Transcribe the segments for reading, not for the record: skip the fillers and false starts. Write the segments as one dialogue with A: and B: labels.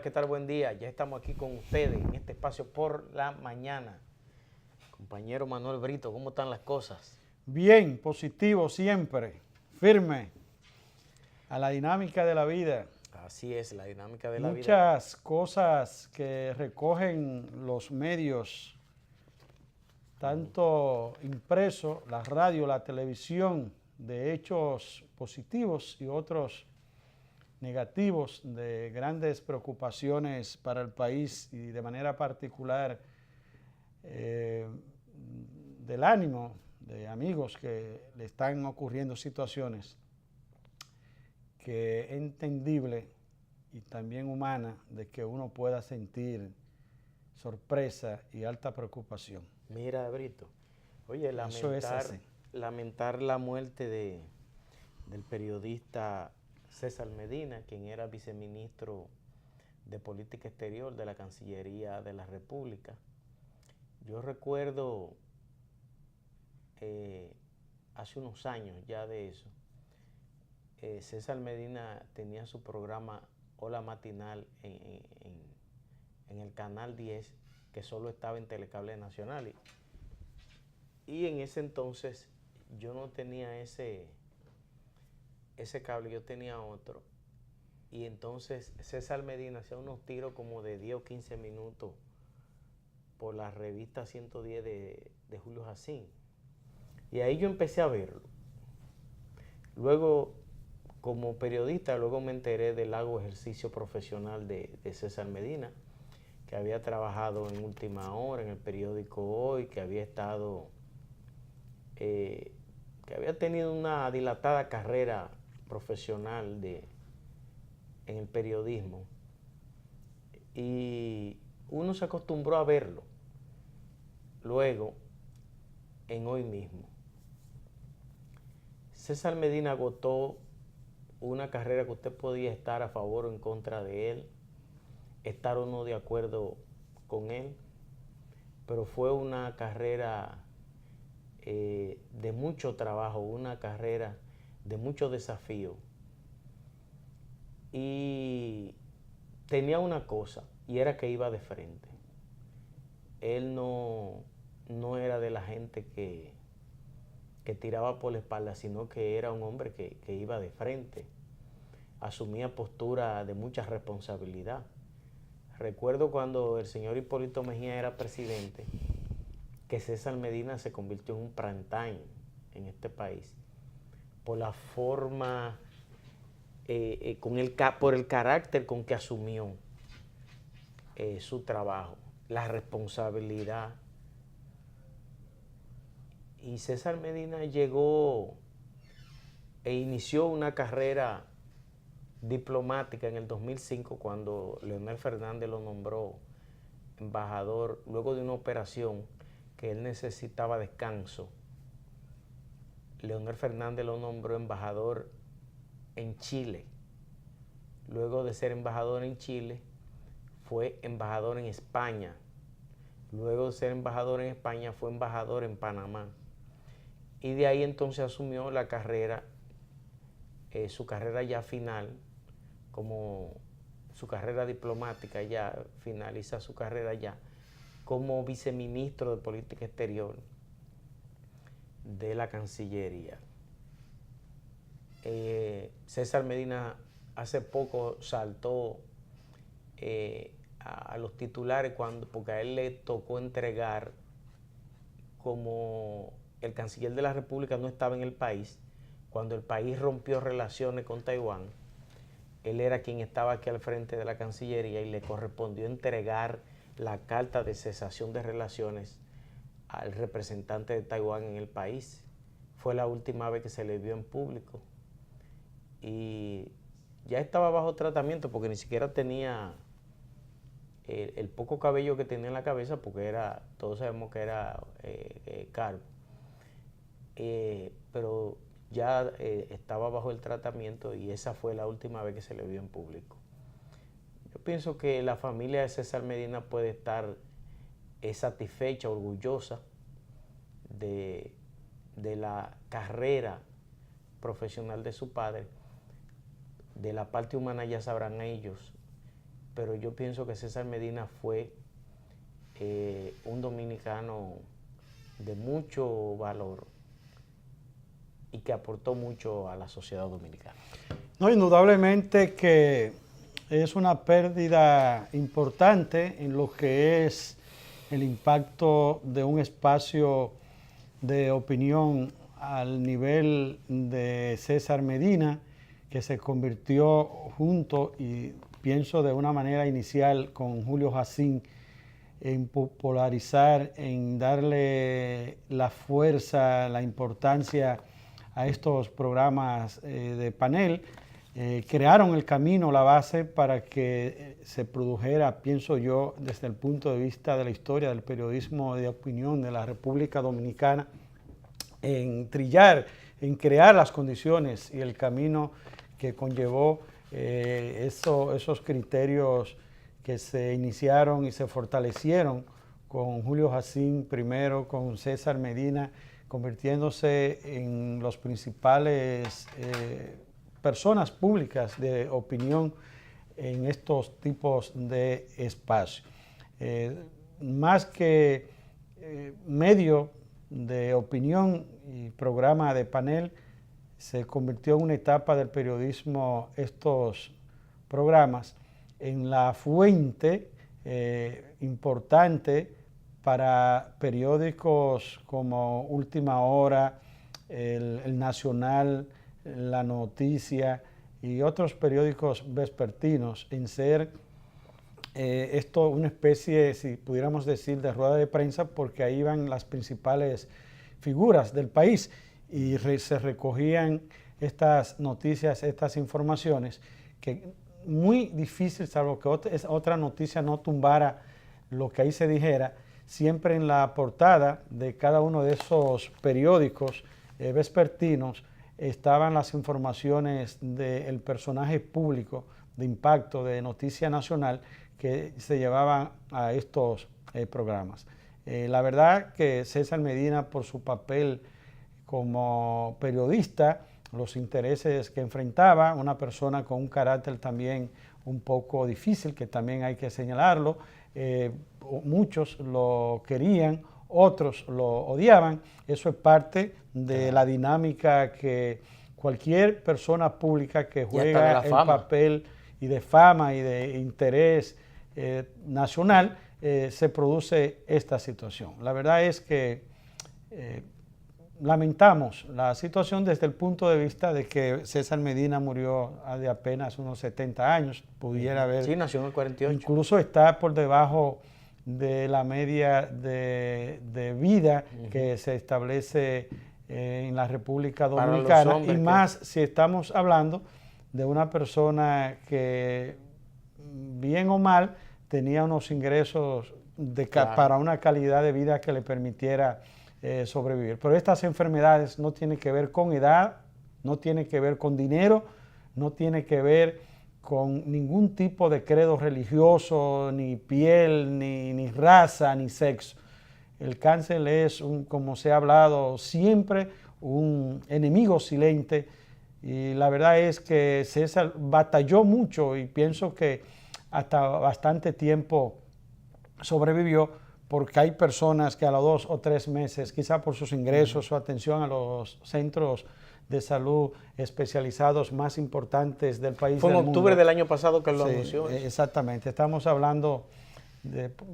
A: Hola, ¿qué tal? Buen día. Ya estamos aquí con ustedes en este espacio por la mañana. Compañero Manuel Brito, ¿cómo están las cosas?
B: Bien, positivo siempre, firme a la dinámica de la vida.
A: Así es, la dinámica de la vida.
B: Muchas cosas que recogen los medios, tanto impresos, la radio, la televisión, de hechos positivos y otros negativos, de grandes preocupaciones para el país y de manera particular eh, del ánimo de amigos que le están ocurriendo situaciones que es entendible y también humana de que uno pueda sentir sorpresa y alta preocupación.
A: Mira, Brito, oye,
B: Eso es así.
A: lamentar la muerte del periodista César Medina, quien era viceministro de Política Exterior de la Cancillería de la República. Yo recuerdo hace unos años ya de eso, César Medina tenía su programa Hola Matinal en el Canal 10, que solo estaba en Telecable Nacional. Y en ese entonces yo no tenía ese cable, yo tenía otro. Y entonces César Medina hacía unos tiros como de 10 o 15 minutos por la revista 110 de Julio Jacín. Y ahí yo empecé a verlo. Luego, como periodista, luego me enteré del largo ejercicio profesional de César Medina, que había trabajado en Última Hora, en el periódico Hoy, que había estado, que había tenido una dilatada carrera profesional en el periodismo. Y uno se acostumbró a verlo. Luego, en Hoy mismo, César Medina agotó una carrera que usted podía estar a favor o en contra de él, estar o no de acuerdo con él, pero fue una carrera de mucho trabajo, una carrera de mucho desafío. Y tenía una cosa, y era que iba de frente. Él no era de la gente que tiraba por la espalda, sino que era un hombre que iba de frente, asumía postura de mucha responsabilidad. Recuerdo cuando el señor Hipólito Mejía era presidente, que César Medina se convirtió en un prime time en este país, por la forma, por el carácter con que asumió su trabajo, la responsabilidad. Y César Medina llegó e inició una carrera diplomática en el 2005 cuando Leonel Fernández lo nombró embajador luego de una operación que él necesitaba descanso. Leonel Fernández lo nombró embajador en Chile. Luego de ser embajador en Chile, fue embajador en España. Luego de ser embajador en España, fue embajador en Panamá. Y de ahí entonces asumió la carrera, su carrera ya final, como su carrera diplomática, ya finaliza su carrera ya como viceministro de Política Exterior de la Cancillería. César Medina hace poco saltó a los titulares porque a él le tocó entregar, como el canciller de la República no estaba en el país, cuando el país rompió relaciones con Taiwán, él era quien estaba aquí al frente de la Cancillería y le correspondió entregar la carta de cesación de relaciones al representante de Taiwán en el país. Fue la última vez que se le vio en público y ya estaba bajo tratamiento porque ni siquiera tenía el poco cabello que tenía en la cabeza, porque todos sabemos que era calvo, pero ya estaba bajo el tratamiento y esa fue la última vez que se le vio en público. Yo pienso que la familia de César Medina puede estar satisfecha, orgullosa de la carrera profesional de su padre. De la parte humana ya sabrán ellos pero yo pienso que César Medina fue un dominicano de mucho valor y que aportó mucho a la sociedad dominicana.
B: No, indudablemente que es una pérdida importante en lo que es el impacto de un espacio de opinión al nivel de César Medina, que se convirtió junto, y pienso de una manera inicial con Julio Jacín, en popularizar, en darle la fuerza, la importancia a estos programas de panel. Crearon el camino, la base para que se produjera, pienso yo, desde el punto de vista de la historia del periodismo de opinión de la República Dominicana, en trillar, en crear las condiciones y el camino que conllevó esos criterios que se iniciaron y se fortalecieron con Julio Jacín primero, con César Medina, convirtiéndose en los principales personas públicas de opinión en estos tipos de espacios. Más que medio de opinión y programa de panel, se convirtió en una etapa del periodismo estos programas en la fuente importante para periódicos como Última Hora, el Nacional, La Noticia y otros periódicos vespertinos, en ser esto una especie, si pudiéramos decir, de rueda de prensa, porque ahí iban las principales figuras del país y se recogían estas noticias, estas informaciones, que muy difícil, salvo que otra noticia no tumbara lo que ahí se dijera, siempre en la portada de cada uno de esos periódicos vespertinos estaban las informaciones del personaje público de impacto de Noticia Nacional que se llevaban a estos programas. La verdad que César Medina, por su papel como periodista, los intereses que enfrentaba, una persona con un carácter también un poco difícil, que también hay que señalarlo, muchos lo querían, otros lo odiaban. Eso es parte de la dinámica que cualquier persona pública que juega el papel y de fama y de interés nacional, se produce esta situación. La verdad es que lamentamos la situación desde el punto de vista de que César Medina murió de apenas unos 70 años, pudiera haber...
A: Sí, nació en el 48.
B: Incluso está por debajo de la media de vida que se establece en la República Dominicana, y más si estamos hablando de una persona que, bien o mal, tenía unos ingresos para una calidad de vida que le permitiera sobrevivir. Pero estas enfermedades no tienen que ver con edad, no tienen que ver con dinero, no tienen que ver con ningún tipo de credo religioso, ni piel, ni raza, ni sexo. El cáncer es, como se ha hablado siempre, un enemigo silente, y la verdad es que César batalló mucho y pienso que hasta bastante tiempo sobrevivió, porque hay personas que a los 2 o 3 meses, quizá por sus ingresos, su atención a los centros de salud especializados más importantes del país.
A: Fue en octubre del año pasado que lo anunció.
B: Exactamente, estamos hablando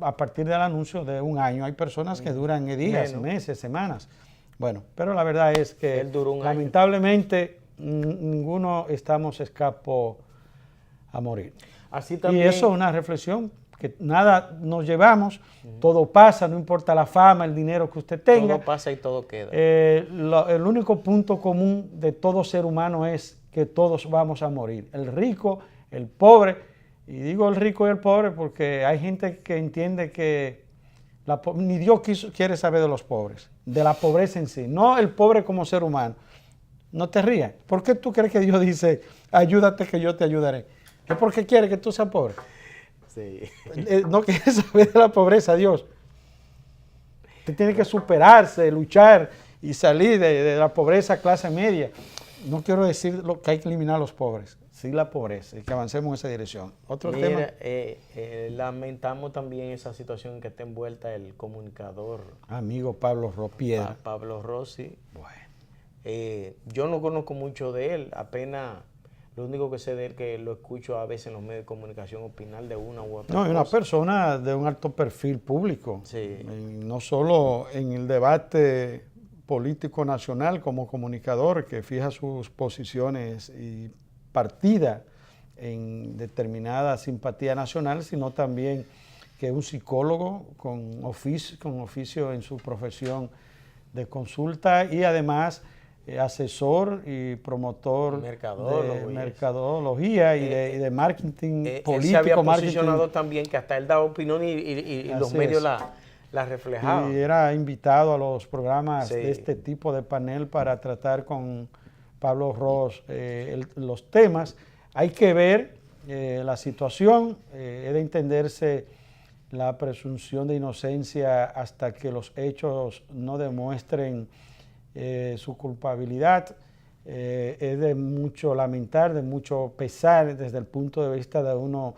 B: a partir del anuncio de un año. Hay personas que duran días, meses, semanas. Bueno, pero la verdad es que lamentablemente ninguno estamos escapo a morir.
A: Así también,
B: y eso es una reflexión, que nada nos llevamos, todo pasa, no importa la fama, el dinero que usted tenga.
A: Todo pasa y todo queda.
B: El único punto común de todo ser humano es que todos vamos a morir. El rico, el pobre, y digo el rico y el pobre porque hay gente que entiende que ni Dios quiere saber de los pobres, de la pobreza en sí, no el pobre como ser humano. No te rías. ¿Por qué tú crees que Dios dice, ayúdate que yo te ayudaré? ¿Es porque quiere que tú seas pobre?
A: Sí.
B: No quiere saber de la pobreza, Dios. Usted tiene que superarse, luchar y salir de la pobreza clase media. No quiero decir que hay que eliminar a los pobres. sí la pobreza y que avancemos en esa dirección. Otro
A: Mira,
B: tema.
A: lamentamos también esa situación en que está envuelta el comunicador
B: Amigo Pablo Ropiedra.
A: Pablo Rossi.
B: Bueno.
A: Yo no conozco mucho de él, apenas lo único que sé de él que lo escucho a veces en los medios de comunicación opinar de una u otra
B: No, es una
A: cosa.
B: persona de un alto perfil público,
A: Sí.
B: no solo en el debate político nacional como comunicador que fija sus posiciones y partida en determinada simpatía nacional, sino también que es un psicólogo con oficio en su profesión de consulta y además asesor y promotor de mercadología y de marketing político.
A: Él se había posicionado también, que hasta él daba opinión y los medios la reflejaban.
B: Y era invitado a los programas de este tipo de panel para tratar con Pablo Ros los temas. Hay que ver la situación, es de entenderse la presunción de inocencia hasta que los hechos no demuestren su culpabilidad. Es de mucho lamentar, de mucho pesar desde el punto de vista de uno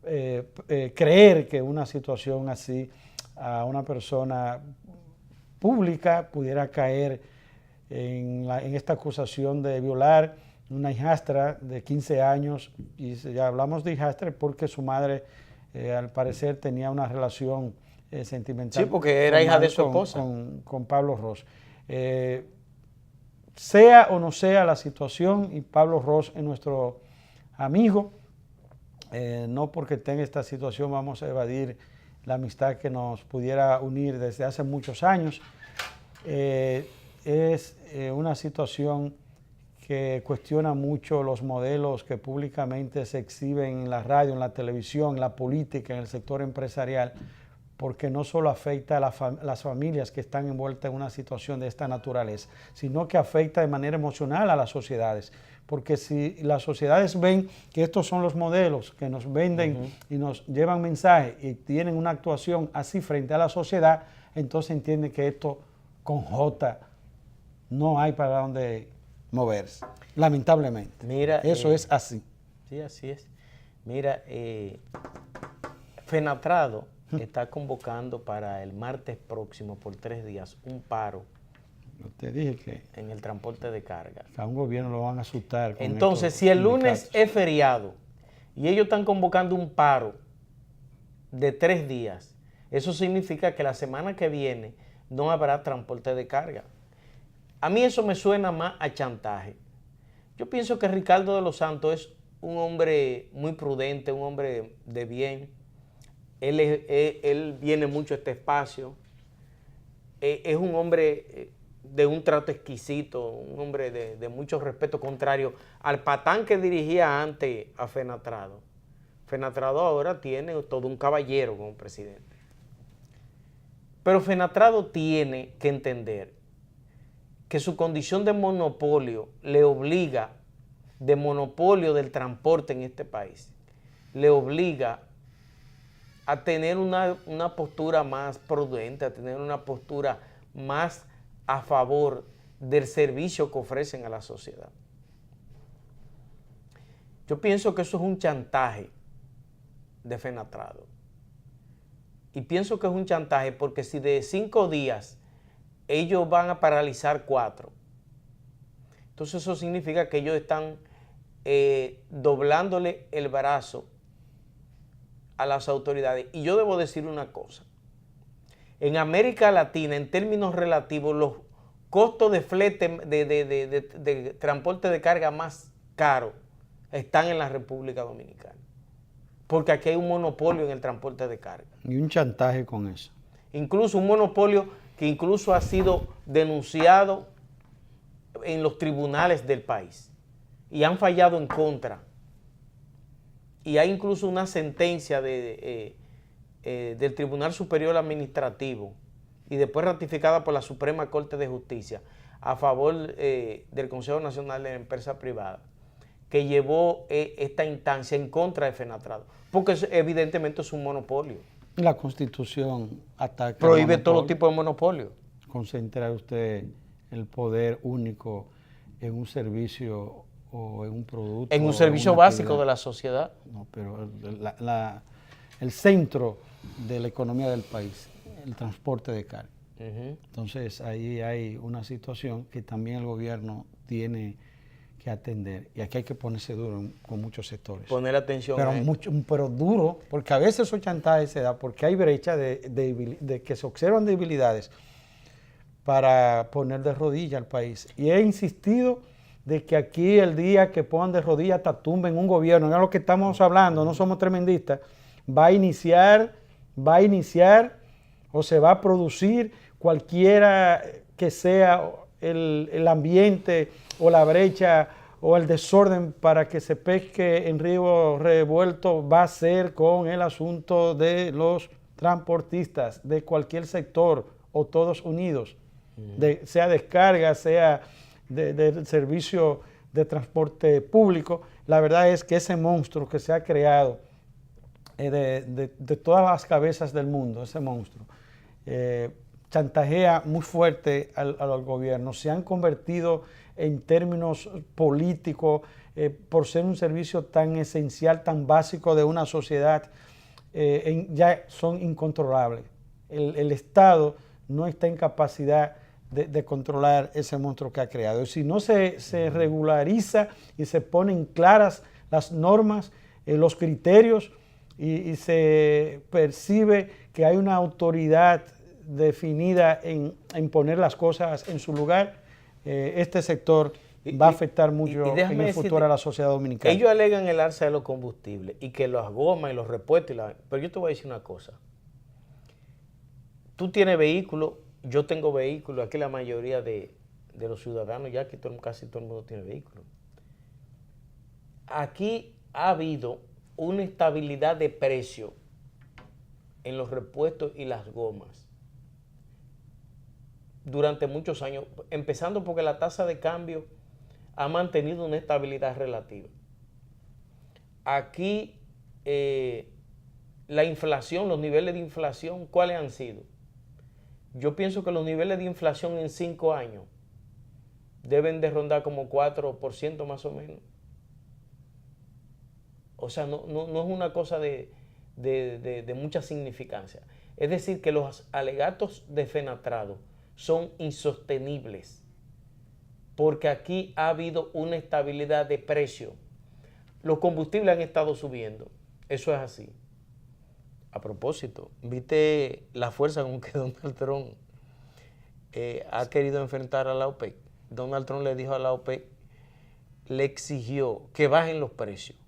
B: creer que una situación así a una persona pública pudiera caer en esta acusación de violar una hijastra de 15 años, y ya hablamos de hijastra porque su madre al parecer tenía una relación sentimental.
A: Sí, porque era hija de su esposa.
B: Con Pablo Ros. Sea o no sea la situación, y Pablo Ros es nuestro amigo, no porque tenga esta situación vamos a evadir la amistad que nos pudiera unir desde hace muchos años. Es una situación que cuestiona mucho los modelos que públicamente se exhiben en la radio, en la televisión, en la política, en el sector empresarial, porque no solo afecta a las familias que están envueltas en una situación de esta naturaleza, sino que afecta de manera emocional a las sociedades. Porque si las sociedades ven que estos son los modelos que nos venden y nos llevan mensajes y tienen una actuación así frente a la sociedad, entonces entienden que esto con J no hay para dónde moverse, lamentablemente.
A: Mira,
B: eso es así.
A: Sí, así es. Mira, Fenatrado está convocando para el martes próximo por 3 días un paro.
B: Yo te dije que
A: en el transporte de carga.
B: A un gobierno lo van a asustar.
A: Entonces, si el lunes es feriado y ellos están convocando un paro de 3 días, eso significa que la semana que viene no habrá transporte de carga. A mí eso me suena más a chantaje. Yo pienso que Ricardo de los Santos es un hombre muy prudente, un hombre de bien. Él viene mucho a este espacio. Es un hombre de un trato exquisito, un hombre de mucho respeto, contrario al patán que dirigía antes a Fenatrado. Fenatrado ahora tiene todo un caballero como presidente. Pero Fenatrado tiene que entender que su condición de monopolio le obliga, de monopolio del transporte en este país, le obliga a tener una postura más prudente, a tener una postura más a favor del servicio que ofrecen a la sociedad. Yo pienso que eso es un chantaje de Fenatrado. Y pienso que es un chantaje porque si de 5 días ellos van a paralizar 4, entonces eso significa que ellos están doblándole el brazo a las autoridades. Y yo debo decir una cosa. En América Latina, en términos relativos, los costos de flete, de transporte de carga más caros están en la República Dominicana. Porque aquí hay un monopolio en el transporte de carga.
B: Y un chantaje con eso.
A: Incluso un monopolio que incluso ha sido denunciado en los tribunales del país. Y han fallado en contra. Y hay incluso una sentencia del Tribunal Superior Administrativo y después ratificada por la Suprema Corte de Justicia a favor del Consejo Nacional de la Empresa Privada, que llevó esta instancia en contra de Fenatrado, porque evidentemente es un monopolio.
B: La Constitución ataca.
A: Prohíbe todo tipo de monopolio.
B: Concentrar usted el poder único en un servicio o en un producto.
A: En un servicio básico de la sociedad.
B: No, pero el centro de la economía del país, el transporte de carga. Entonces ahí hay una situación que también el gobierno tiene que atender, y aquí hay que ponerse duro con muchos sectores.
A: Poner atención
B: pero
A: a esto.
B: Pero duro, porque a veces esos chantajes se da porque hay brecha de que se observan debilidades para poner de rodillas al país. Y he insistido de que aquí el día que pongan de rodillas hasta tumben un gobierno, es lo que estamos hablando, no somos tremendistas, va a iniciar o se va a producir cualquiera que sea el ambiente o la brecha o el desorden para que se pesque en río revuelto, va a ser con el asunto de los transportistas de cualquier sector o todos unidos, sea descarga, sea del servicio de transporte público. La verdad es que ese monstruo que se ha creado de todas las cabezas del mundo, ese monstruo, chantajea muy fuerte al gobierno. Se han convertido en términos políticos, por ser un servicio tan esencial, tan básico de una sociedad, ya son incontrolables. El Estado no está en capacidad de controlar ese monstruo que ha creado. Y si no se regulariza y se ponen claras las normas, los criterios, y se percibe que hay una autoridad definida en poner las cosas en su lugar, este sector va a afectar mucho en el futuro a la sociedad dominicana.
A: Ellos alegan el alza de los combustibles y que las gomas y los repuestos, pero yo te voy a decir una cosa. Tú tienes vehículo, yo tengo vehículo, aquí la mayoría de los ciudadanos, ya que casi todo el mundo tiene vehículo. Aquí ha habido una estabilidad de precio en los repuestos y las gomas durante muchos años, empezando porque la tasa de cambio ha mantenido una estabilidad relativa. Aquí la inflación, los niveles de inflación, ¿cuáles han sido? Yo pienso que los niveles de inflación en 5 años deben de rondar como 4% más o menos. O sea, no es una cosa de mucha significancia. Es decir, que los alegatos de Fenatrado son insostenibles, porque aquí ha habido una estabilidad de precio. Los combustibles han estado subiendo, eso es así. A propósito, ¿viste la fuerza con que Donald Trump ha querido enfrentar a la OPEC? Donald Trump le dijo a la OPEC, le exigió que bajen los precios,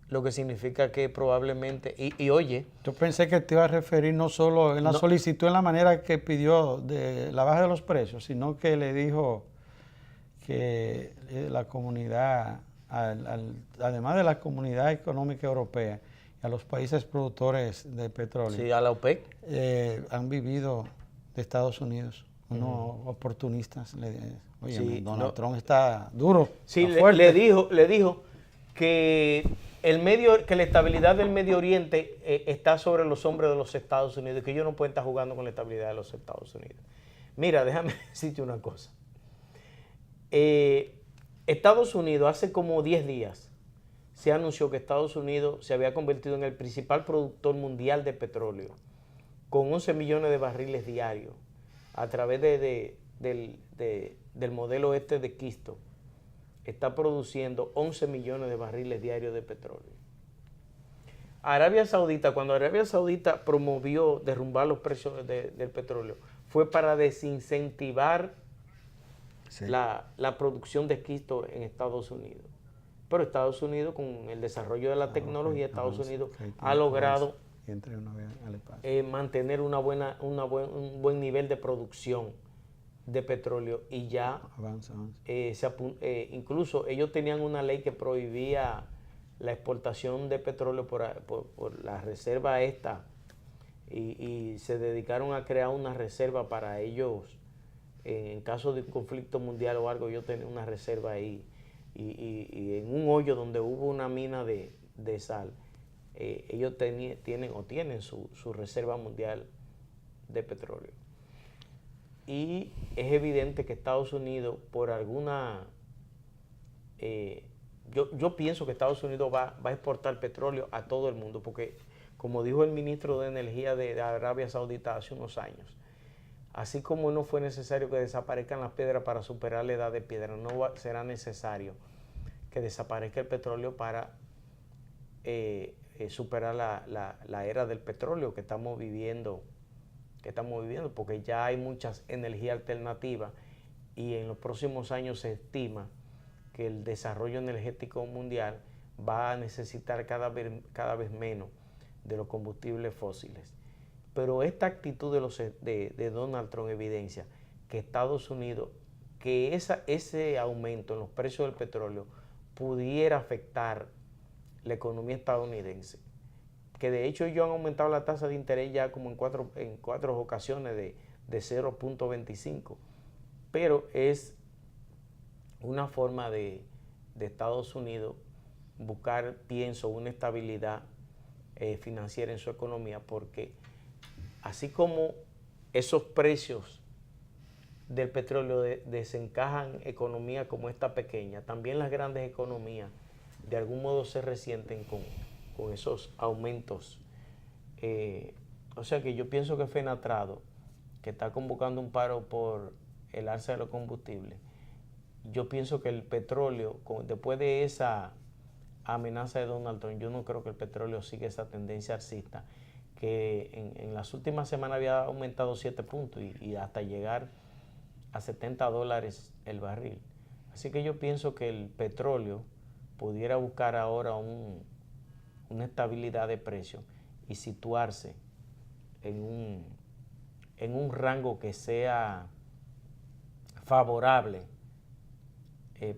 A: lo que significa que probablemente, y oye...
B: Yo pensé que te iba a referir no solo en la solicitud, en la manera que pidió de la baja de los precios, sino que le dijo que la comunidad, además de la Comunidad Económica Europea y a los países productores de petróleo,
A: sí, a la OPEC,
B: han vivido de Estados Unidos, unos oportunistas. Oye, sí, Donald Trump está duro.
A: Sí, le dijo que que la estabilidad del Medio Oriente está sobre los hombros de los Estados Unidos y que ellos no pueden estar jugando con la estabilidad de los Estados Unidos. Mira, déjame decirte una cosa. Estados Unidos hace como 10 días se anunció que Estados Unidos se había convertido en el principal productor mundial de petróleo, con 11 millones de barriles diarios, a través del modelo este de Keystone. Está produciendo 11 millones de barriles diarios de petróleo. Arabia Saudita, cuando Arabia Saudita promovió derrumbar los precios del petróleo, fue para desincentivar la producción de esquisto en Estados Unidos. Pero Estados Unidos, con el desarrollo de la tecnología, Estados Unidos ha logrado mantener un buen nivel de producción de petróleo y ya incluso ellos tenían una ley que prohibía la exportación de petróleo por la reserva esta y se dedicaron a crear una reserva para ellos en caso de un conflicto mundial o algo. Yo tenía una reserva ahí y en un hoyo donde hubo una mina de sal, ellos tienen su reserva mundial de petróleo. y es evidente que Estados Unidos, por alguna... yo pienso que Estados Unidos va a exportar petróleo a todo el mundo, porque como dijo el ministro de Energía de Arabia Saudita hace unos años, así como no fue necesario que desaparezcan las piedras para superar la edad de piedra, será necesario que desaparezca el petróleo para superar la era del petróleo que estamos viviendo, porque ya hay muchas energías alternativas y en los próximos años se estima que el desarrollo energético mundial va a necesitar cada vez menos de los combustibles fósiles. Pero esta actitud de Donald Trump evidencia que Estados Unidos, que ese aumento en los precios del petróleo pudiera afectar la economía estadounidense, que de hecho ellos han aumentado la tasa de interés ya como en cuatro ocasiones de 0.25, pero es una forma de Estados Unidos buscar, pienso, una estabilidad financiera en su economía, porque así como esos precios del petróleo desencajan economías como esta pequeña, también las grandes economías de algún modo se resienten con esos aumentos. O sea que yo pienso que Fenatrado, que está convocando un paro por el alza de los combustibles, yo pienso que el petróleo, después de esa amenaza de Donald Trump, yo no creo que el petróleo siga esa tendencia alcista, que en las últimas semanas había aumentado 7 puntos y hasta llegar a $70 el barril. Así que yo pienso que el petróleo pudiera buscar ahora una estabilidad de precio y situarse en un rango que sea favorable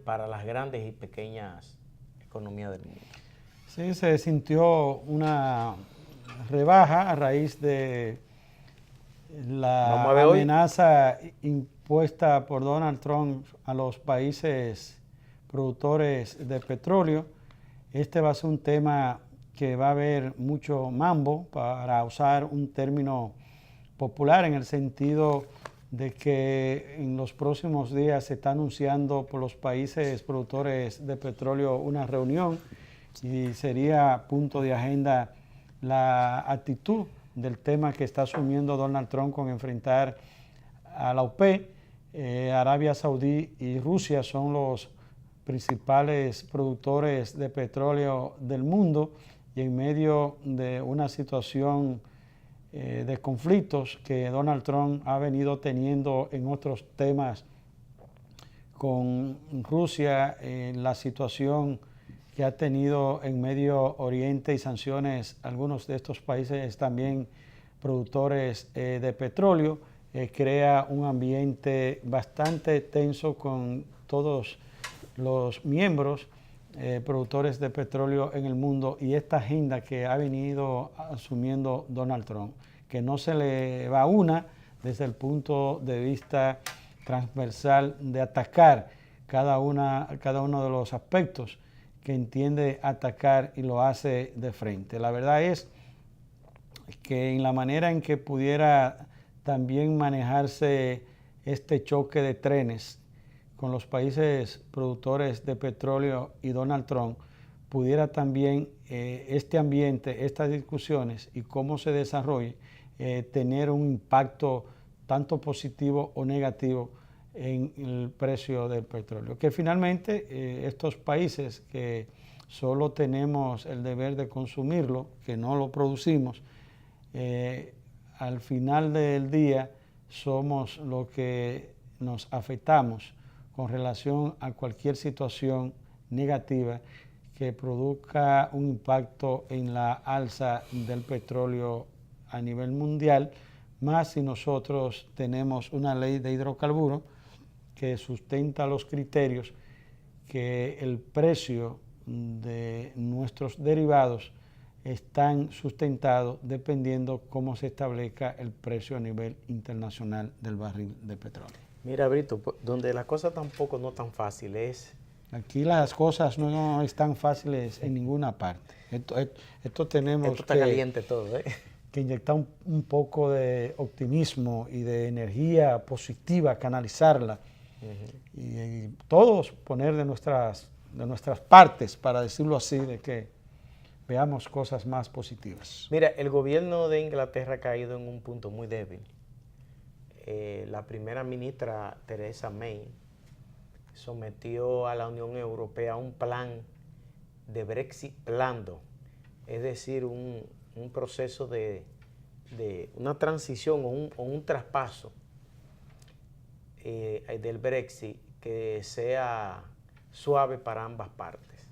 A: para las grandes y pequeñas economías del mundo.
B: Sí, se sintió una rebaja a raíz de la amenaza impuesta por Donald Trump a los países productores de petróleo. Este va a ser un tema que va a haber mucho mambo, para usar un término popular, en el sentido de que en los próximos días se está anunciando por los países productores de petróleo una reunión y sería punto de agenda la actitud del tema que está asumiendo Donald Trump con enfrentar a la OPEP. Arabia Saudí y Rusia son los principales productores de petróleo del mundo, y en medio de una situación de conflictos que Donald Trump ha venido teniendo en otros temas con Rusia, la situación que ha tenido en Medio Oriente y sanciones a algunos de estos países también productores de petróleo, crea un ambiente bastante tenso con todos los miembros productores de petróleo en el mundo, y esta agenda que ha venido asumiendo Donald Trump, que no se le va una desde el punto de vista transversal de atacar cada uno de los aspectos que entiende atacar, y lo hace de frente. La verdad es que en la manera en que pudiera también manejarse este choque de trenes con los países productores de petróleo y Donald Trump, pudiera también este ambiente, estas discusiones y cómo se desarrolle, tener un impacto tanto positivo o negativo en el precio del petróleo. Que finalmente estos países que solo tenemos el deber de consumirlo, que no lo producimos, al final del día somos los que nos afectamos con relación a cualquier situación negativa que produzca un impacto en la alza del petróleo a nivel mundial, más si nosotros tenemos una ley de hidrocarburos que sustenta los criterios que el precio de nuestros derivados están sustentados dependiendo cómo se establezca el precio a nivel internacional del barril de petróleo.
A: Mira, Brito, donde las cosas tampoco no tan fáciles.
B: Aquí las cosas no están fáciles en ninguna parte. Esto tenemos
A: esto está caliente todo, ¿eh?
B: que inyectar un poco de optimismo y de energía positiva, canalizarla. Y todos poner de nuestras partes, para decirlo así, de que veamos cosas más positivas.
A: Mira, el gobierno de Inglaterra ha caído en un punto muy débil. La primera ministra, Theresa May, sometió a la Unión Europea un plan de Brexit blando, es decir, un proceso de una transición o un traspaso del Brexit que sea suave para ambas partes.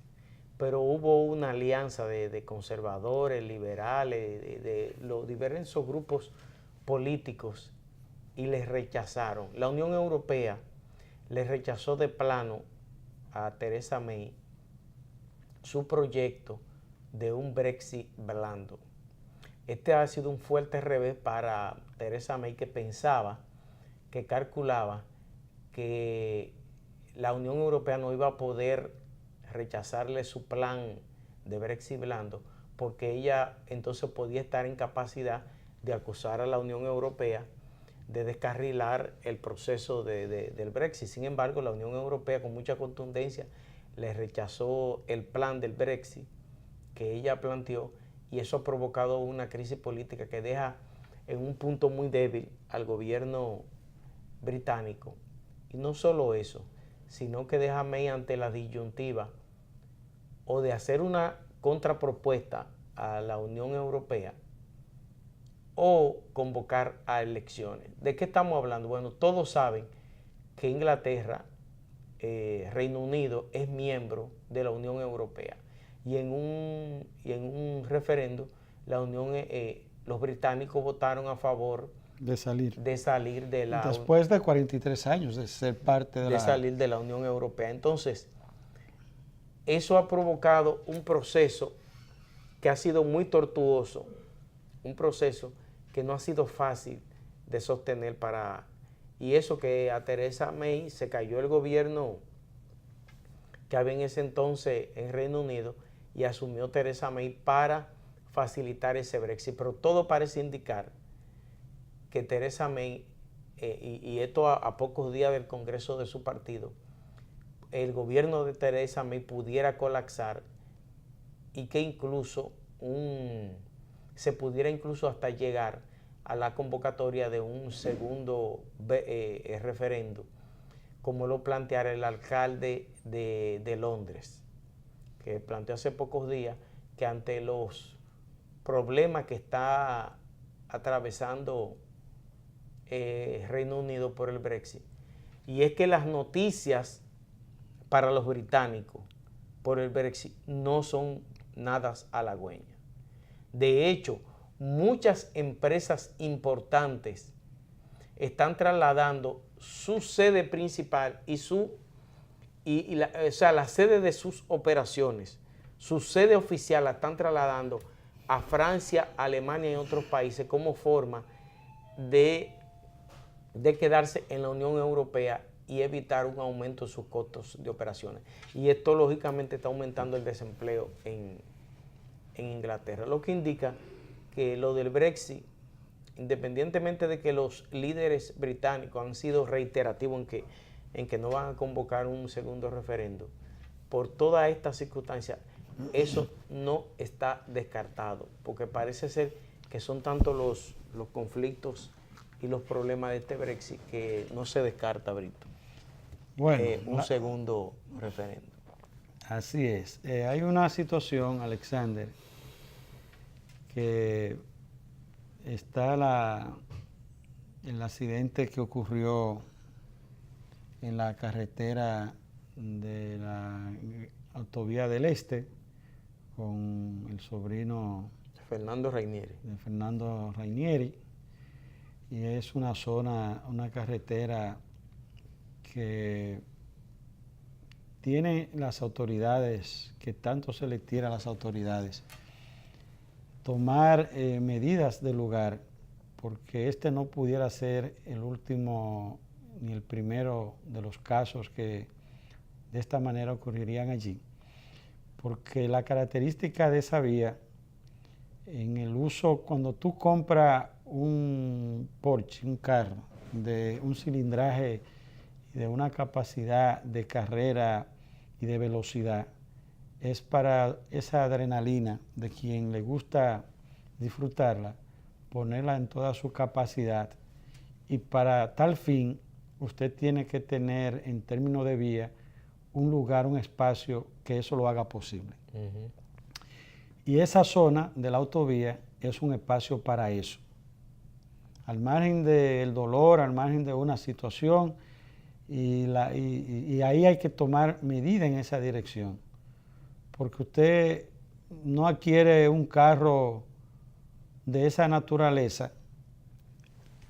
A: Pero hubo una alianza de conservadores, liberales, de los diversos grupos políticos y les rechazaron. La Unión Europea les rechazó de plano a Theresa May su proyecto de un Brexit blando. Este ha sido un fuerte revés para Theresa May, que pensaba, que calculaba que la Unión Europea no iba a poder rechazarle su plan de Brexit blando, porque ella entonces podía estar en capacidad de acusar a la Unión Europea de descarrilar el proceso del Brexit. Sin embargo, la Unión Europea con mucha contundencia le rechazó el plan del Brexit que ella planteó, y eso ha provocado una crisis política que deja en un punto muy débil al gobierno británico. Y no solo eso, sino que deja a May ante la disyuntiva o de hacer una contrapropuesta a la Unión Europea o convocar a elecciones. ¿De qué estamos hablando? Bueno, todos saben que Inglaterra, Reino Unido, es miembro de la Unión Europea. Y en un referendo, los británicos votaron a favor
B: de salir
A: de la...
B: Después de 43 años de ser parte de
A: salir de la Unión Europea. Entonces, eso ha provocado un proceso que ha sido muy tortuoso, un proceso que no ha sido fácil de sostener y eso que a Theresa May se cayó el gobierno que había en ese entonces en Reino Unido y asumió Theresa May para facilitar ese Brexit. Pero todo parece indicar que Theresa May, y esto a pocos días del Congreso de su partido, el gobierno de Theresa May pudiera colapsar y que incluso se pudiera incluso hasta llegar a la convocatoria de un segundo referendo, como lo planteara el alcalde de Londres, que planteó hace pocos días que ante los problemas que está atravesando Reino Unido por el Brexit, y es que las noticias para los británicos por el Brexit no son nada halagüeñas. De hecho, muchas empresas importantes están trasladando su sede principal la sede de sus operaciones, su sede oficial la están trasladando a Francia, Alemania y otros países como forma de quedarse en la Unión Europea y evitar un aumento de sus costos de operaciones. Y esto lógicamente está aumentando el desempleo en Inglaterra, lo que indica que lo del Brexit, independientemente de que los líderes británicos han sido reiterativos en que no van a convocar un segundo referendo, por todas estas circunstancias, eso no está descartado, porque parece ser que son tanto los conflictos y los problemas de este Brexit que no se descarta, Brito, un segundo referendo.
B: Así es. Hay una situación, Alexander, que está el accidente que ocurrió en la carretera de la Autovía del Este con el sobrino
A: Fernando Rainieri.
B: De Fernando Rainieri. Y es una carretera que tiene las autoridades, que tanto se le tira a las autoridades, tomar medidas del lugar, porque este no pudiera ser el último ni el primero de los casos que de esta manera ocurrirían allí, porque la característica de esa vía en el uso, cuando tú compras un Porsche, un carro de un cilindraje y de una capacidad de carrera y de velocidad, es para esa adrenalina de quien le gusta disfrutarla, ponerla en toda su capacidad, y para tal fin usted tiene que tener en términos de vía un lugar, un espacio que eso lo haga posible. Y esa zona de la autovía es un espacio para eso. Al margen del dolor, al margen de una situación, y ahí hay que tomar medidas en esa dirección. Porque usted no adquiere un carro de esa naturaleza,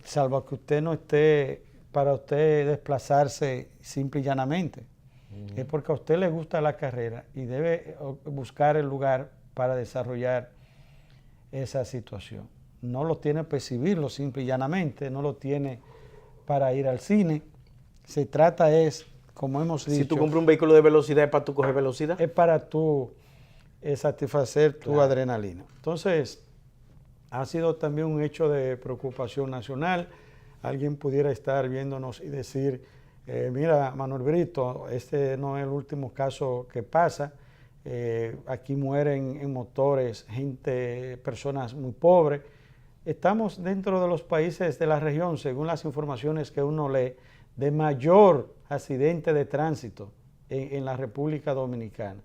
B: salvo que usted no esté para usted desplazarse simple y llanamente. Es porque a usted le gusta la carrera y debe buscar el lugar para desarrollar esa situación. No lo tiene para exhibirlo simple y llanamente, no lo tiene para ir al cine. Se trata es, como hemos dicho...
A: Si tú compras un vehículo de velocidad, ¿es para tú coger velocidad?
B: Es para tú satisfacer tu adrenalina. Entonces, ha sido también un hecho de preocupación nacional. Alguien pudiera estar viéndonos y decir, mira, Manuel Brito, este no es el último caso que pasa. Aquí mueren en motores personas muy pobres. Estamos dentro de los países de la región, según las informaciones que uno lee, de mayor accidente de tránsito en la República Dominicana.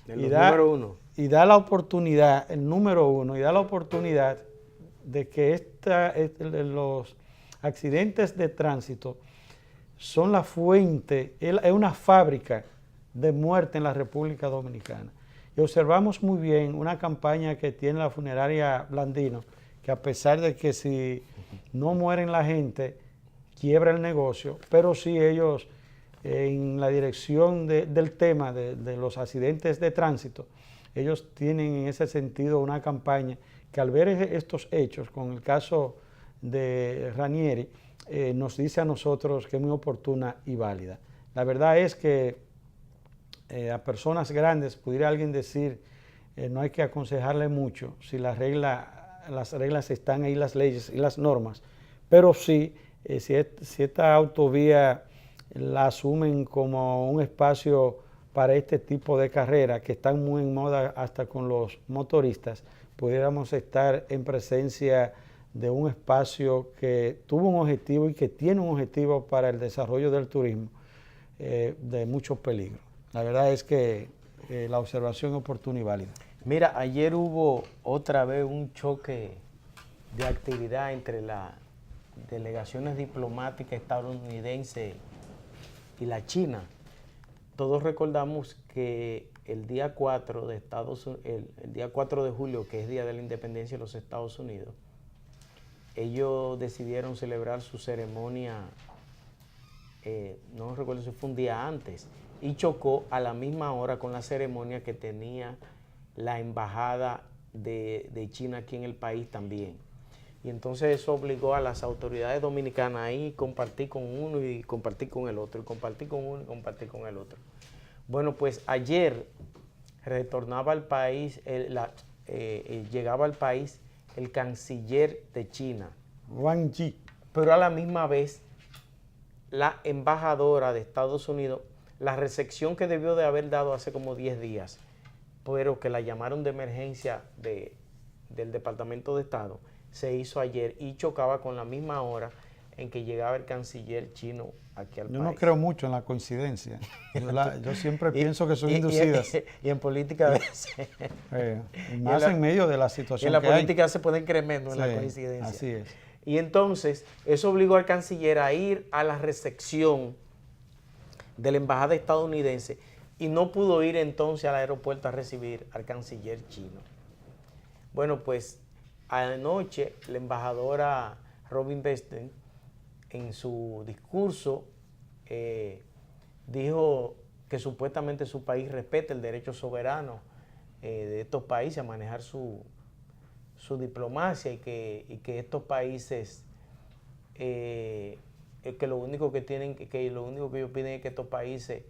A: Número uno.
B: Y da la oportunidad, el número uno, y da la oportunidad de que los accidentes de tránsito son la fuente, es una fábrica de muerte en la República Dominicana. Y observamos muy bien una campaña que tiene la funeraria Blandino, que a pesar de que si no mueren la gente, quiebra el negocio, pero sí ellos en la dirección del tema de los accidentes de tránsito, ellos tienen en ese sentido una campaña que al ver estos hechos, con el caso de Ranieri, nos dice a nosotros que es muy oportuna y válida. La verdad es que a personas grandes pudiera alguien decir, no hay que aconsejarle mucho si las reglas están ahí, las leyes y las normas, pero sí, si esta autovía la asumen como un espacio para este tipo de carreras que están muy en moda hasta con los motoristas, pudiéramos estar en presencia de un espacio que tuvo un objetivo y que tiene un objetivo para el desarrollo del turismo de mucho peligro. La verdad es que la observación es oportuna y válida.
A: Mira, ayer hubo otra vez un choque de actividad entre las delegaciones diplomáticas estadounidenses y la China. Todos recordamos que el día 4 de julio, que es Día de la Independencia de los Estados Unidos, ellos decidieron celebrar su ceremonia, no recuerdo si fue un día antes, y chocó a la misma hora con la ceremonia que tenía la embajada de China aquí en el país también. Y entonces eso obligó a las autoridades dominicanas a ir compartir con uno y compartir con el otro, y compartir con uno y compartir con el otro. Bueno, pues ayer retornaba al país, llegaba al país el canciller de China,
B: Wang Yi,
A: pero a la misma vez la embajadora de Estados Unidos, la recepción que debió de haber dado hace como 10 días, pero que la llamaron de emergencia del Departamento de Estado, se hizo ayer y chocaba con la misma hora en que llegaba el canciller chino aquí al país.
B: Yo no creo mucho en la coincidencia. Yo siempre pienso que son inducidas.
A: Y en política a veces.
B: Más en medio de la situación que hay.
A: En la política se pueden creer menos en la coincidencia.
B: Así es.
A: Y entonces eso obligó al canciller a ir a la recepción de la embajada estadounidense y no pudo ir entonces al aeropuerto a recibir al canciller chino. Bueno, pues anoche la embajadora Robin Besten en su discurso dijo que supuestamente su país respeta el derecho soberano de estos países a manejar su diplomacia y que estos países que lo único que ellos piden es que estos países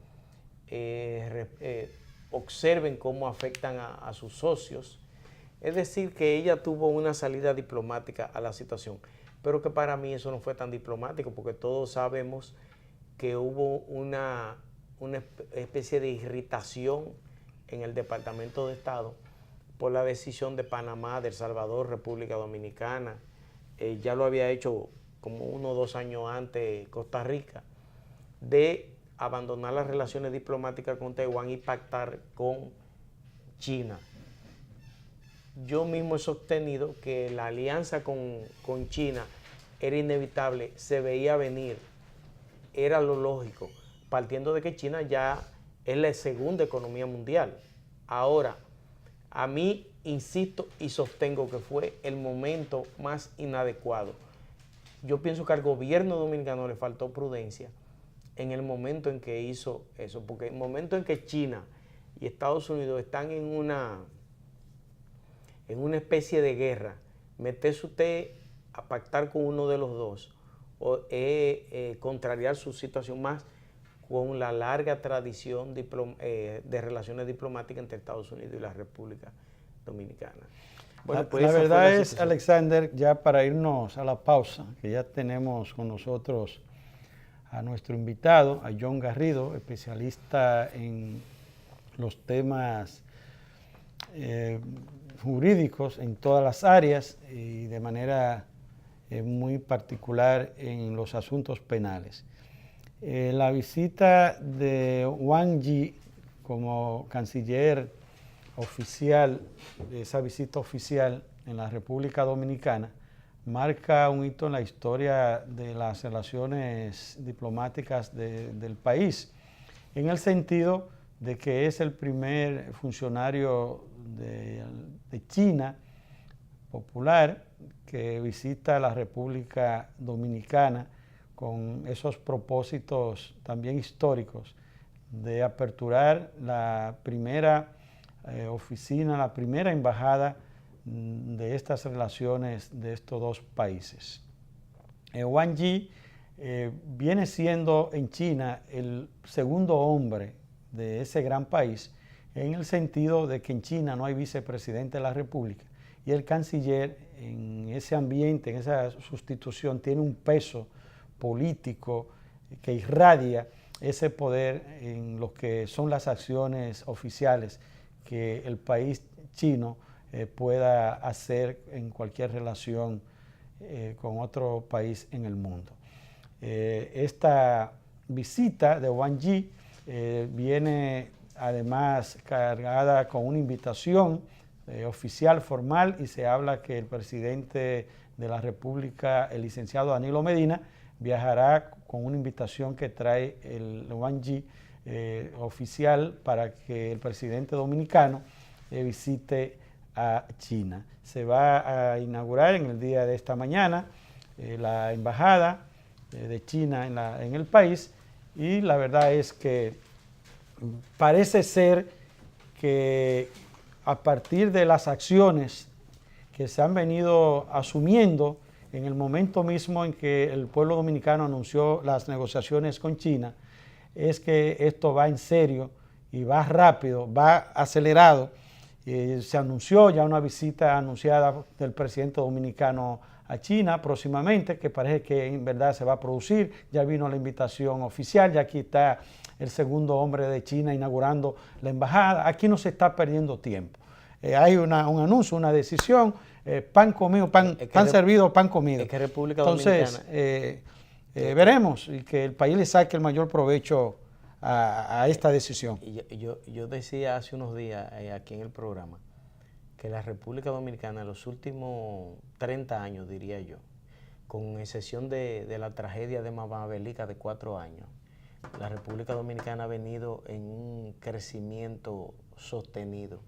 A: observen cómo afectan a sus socios Es decir, que ella tuvo una salida diplomática a la situación, pero que para mí eso no fue tan diplomático, porque todos sabemos que hubo una especie de irritación en el Departamento de Estado por la decisión de Panamá, de El Salvador, República Dominicana. Ya lo había hecho como 1 o 2 años antes Costa Rica, de abandonar las relaciones diplomáticas con Taiwán y pactar con China. Yo mismo he sostenido que la alianza con China era inevitable, se veía venir, era lo lógico, partiendo de que China ya es la segunda economía mundial. Ahora, a mí, insisto y sostengo que fue el momento más inadecuado. Yo pienso que al gobierno dominicano le faltó prudencia en el momento en que hizo eso, porque en el momento en que China y Estados Unidos están en una especie de guerra, meterse usted a pactar con uno de los dos o contrariar su situación más con la larga tradición de relaciones diplomáticas entre Estados Unidos y la República Dominicana.
B: Bueno, pues la verdad es, Alexander, ya para irnos a la pausa, que ya tenemos con nosotros a nuestro invitado, a John Garrido, especialista en los temas jurídicos en todas las áreas y de manera muy particular en los asuntos penales. La visita de Wang Yi como canciller oficial, esa visita oficial en la República Dominicana, marca un hito en la historia de las relaciones diplomáticas del país, en el sentido de que es el primer funcionario de China popular que visita la República Dominicana con esos propósitos también históricos de aperturar la primera oficina, la primera embajada de estas relaciones de estos dos países. Wang Yi viene siendo en China el segundo hombre de ese gran país, en el sentido de que en China no hay vicepresidente de la República y el canciller en ese ambiente, en esa sustitución, tiene un peso político que irradia ese poder en lo que son las acciones oficiales que el país chino pueda hacer en cualquier relación con otro país en el mundo. Esta visita de Wang Yi viene además cargada con una invitación oficial, formal, y se habla que el presidente de la República, el licenciado Danilo Medina, viajará con una invitación que trae el Wang Yi oficial para que el presidente dominicano visite a China. Se va a inaugurar en el día de esta mañana la embajada de China en el país, y la verdad es que parece ser que a partir de las acciones que se han venido asumiendo en el momento mismo en que el pueblo dominicano anunció las negociaciones con China, es que esto va en serio y va rápido, va acelerado. Se anunció ya una visita anunciada del presidente dominicano a China próximamente, que parece que en verdad se va a producir. Ya vino la invitación oficial, ya aquí está el segundo hombre de China inaugurando la embajada. Aquí no se está perdiendo tiempo. Hay un anuncio, una decisión, pan comido, pan servido, pan comido.
A: Es que República
B: Dominicana. Entonces, veremos y que el país le saque el mayor provecho a esta decisión.
A: Yo decía hace unos días aquí en el programa que la República Dominicana en los últimos 30 años, diría yo, con excepción de la tragedia de Mamabelica de 4 años, la República Dominicana ha venido en un crecimiento sostenido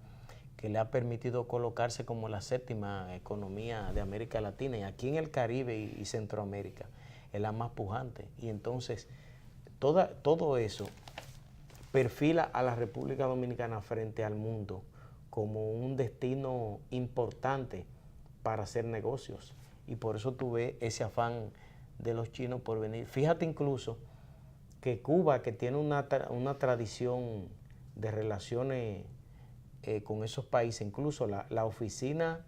A: que le ha permitido colocarse como la 7ª economía de América Latina, y aquí en el Caribe y Centroamérica es la más pujante. Y entonces todo eso perfila a la República Dominicana frente al mundo como un destino importante para hacer negocios, y por eso tuve ese afán de los chinos por venir. Fíjate incluso que Cuba, que tiene una tradición de relaciones con esos países. Incluso la oficina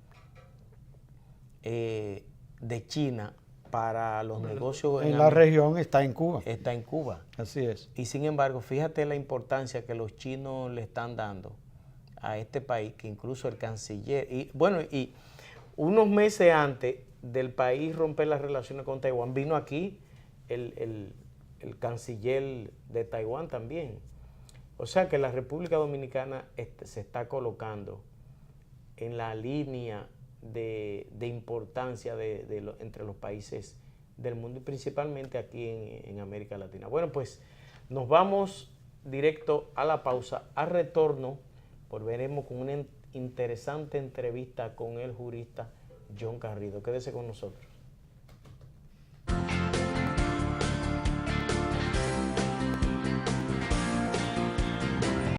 A: de China para los negocios
B: en la región está en Cuba.
A: Está en Cuba.
B: Así es.
A: Y sin embargo, fíjate la importancia que los chinos le están dando a este país, que incluso el canciller, y unos meses antes del país romper las relaciones con Taiwán, vino aquí el canciller de Taiwán también. O sea que la República Dominicana se está colocando en la línea de importancia entre los países del mundo y principalmente aquí en América Latina. Bueno, pues nos vamos directo a la pausa. A retorno, volveremos con una interesante entrevista con el jurista John Garrido. Quédese con nosotros.